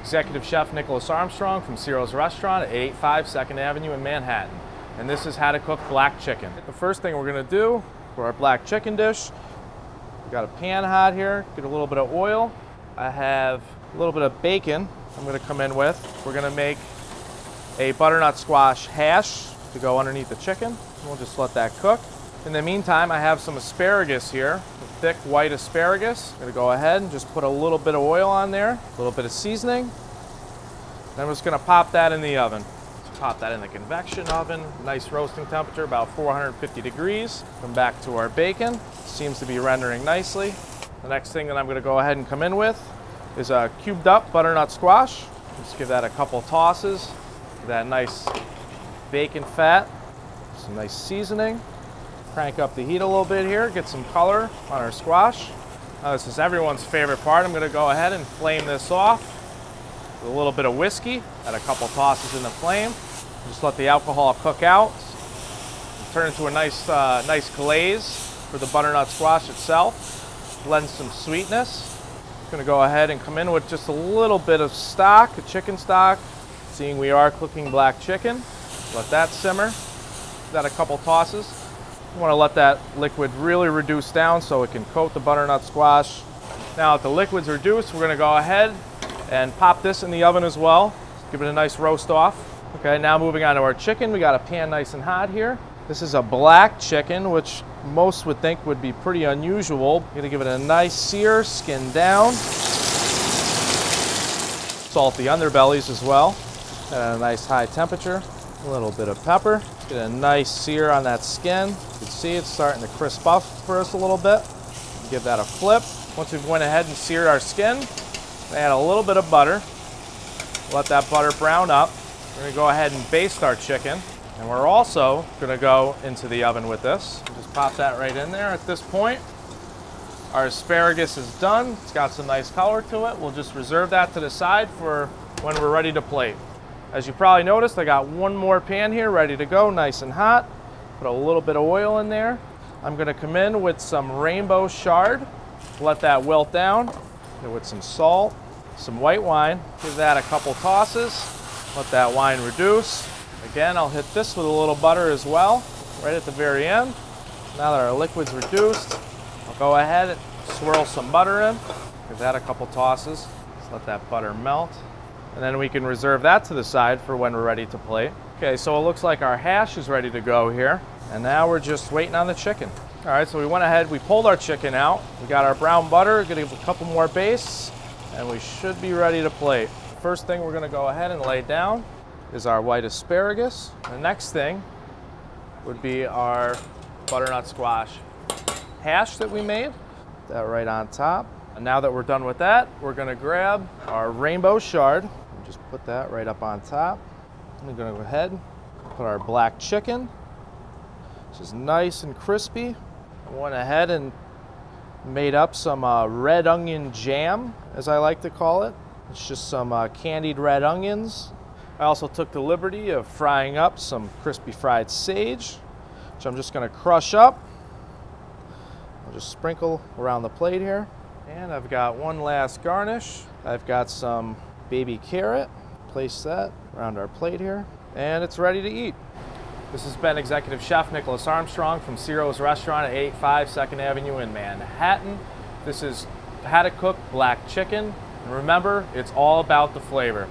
Executive Chef Nicholas Armstrong from Siro's Restaurant at 885 2nd Avenue in Manhattan. And this is how to cook black chicken. The first thing we're going to do for our black chicken dish, we got a pan hot here, get a little bit of oil. I have a little bit of bacon I'm going to come in with. We're going to make a butternut squash hash to go underneath the chicken. We'll just let that cook. In the meantime, I have some asparagus here, thick white asparagus. I'm going to go ahead and just put a little bit of oil on there, a little bit of seasoning. Then I'm just going to pop that in the oven. Let's pop that in the convection oven, nice roasting temperature, about 450 degrees. Come back to our bacon. Seems to be rendering nicely. The next thing that I'm going to go ahead and come in with is a cubed up butternut squash. Just give that a couple tosses. Give that nice bacon fat, some nice seasoning. Crank up the heat a little bit here, get some color on our squash. Now this is everyone's favorite part. I'm going to go ahead and flame this off with a little bit of whiskey. Add a couple tosses in the flame. Just let the alcohol cook out. Turn into a nice glaze for the butternut squash itself. Lend some sweetness. I'm going to go ahead and come in with just a little bit of stock, a chicken stock. Seeing we are cooking black chicken, let that simmer. Give that a couple tosses. You want to let that liquid really reduce down so it can coat the butternut squash. Now that the liquid's reduced, we're going to go ahead and pop this in the oven as well. Give it a nice roast off. Okay, now moving on to our chicken. We got a pan nice and hot here. This is a black chicken, which most would think would be pretty unusual. You're going to give it a nice sear, skin down. Salt the underbellies as well at a nice high temperature. A little bit of pepper. Get a nice sear on that skin. You can see it's starting to crisp up for us a little bit. Give that a flip. Once we've went ahead and seared our skin, add a little bit of butter. Let that butter brown up. We're going to go ahead and baste our chicken. And we're also going to go into the oven with this. Just pop that right in there. At this point, our asparagus is done. It's got some nice color to it. We'll just reserve that to the side for when we're ready to plate. As you probably noticed, I got one more pan here ready to go, nice and hot. Put a little bit of oil in there. I'm going to come in with some rainbow chard. Let that wilt down. With some salt, some white wine. Give that a couple tosses. Let that wine reduce. Again, I'll hit this with a little butter as well, right at the very end. Now that our liquid's reduced, I'll go ahead and swirl some butter in. Give that a couple tosses. Just let that butter melt. And then we can reserve that to the side for when we're ready to plate. Okay, so it looks like our hash is ready to go here. And now we're just waiting on the chicken. All right, so we went ahead, we pulled our chicken out. We got our brown butter, gonna give a couple more bastes, and we should be ready to plate. First thing we're gonna go ahead and lay down is our white asparagus. The next thing would be our butternut squash hash that we made. Put that right on top. And now that we're done with that, we're gonna grab our rainbow chard and just put that right up on top. We're gonna go ahead and put our black chicken, which is nice and crispy. I went ahead and made up some red onion jam, as I like to call it. It's just some candied red onions. I also took the liberty of frying up some crispy fried sage, which I'm just gonna crush up. I'll just sprinkle around the plate here. And I've got one last garnish. I've got some baby carrot. Place that around our plate here. And it's ready to eat. This has been Executive Chef Nicholas Armstrong from Siro's Restaurant at 885 2nd Avenue in Manhattan. This is how to cook black chicken. And remember, it's all about the flavor.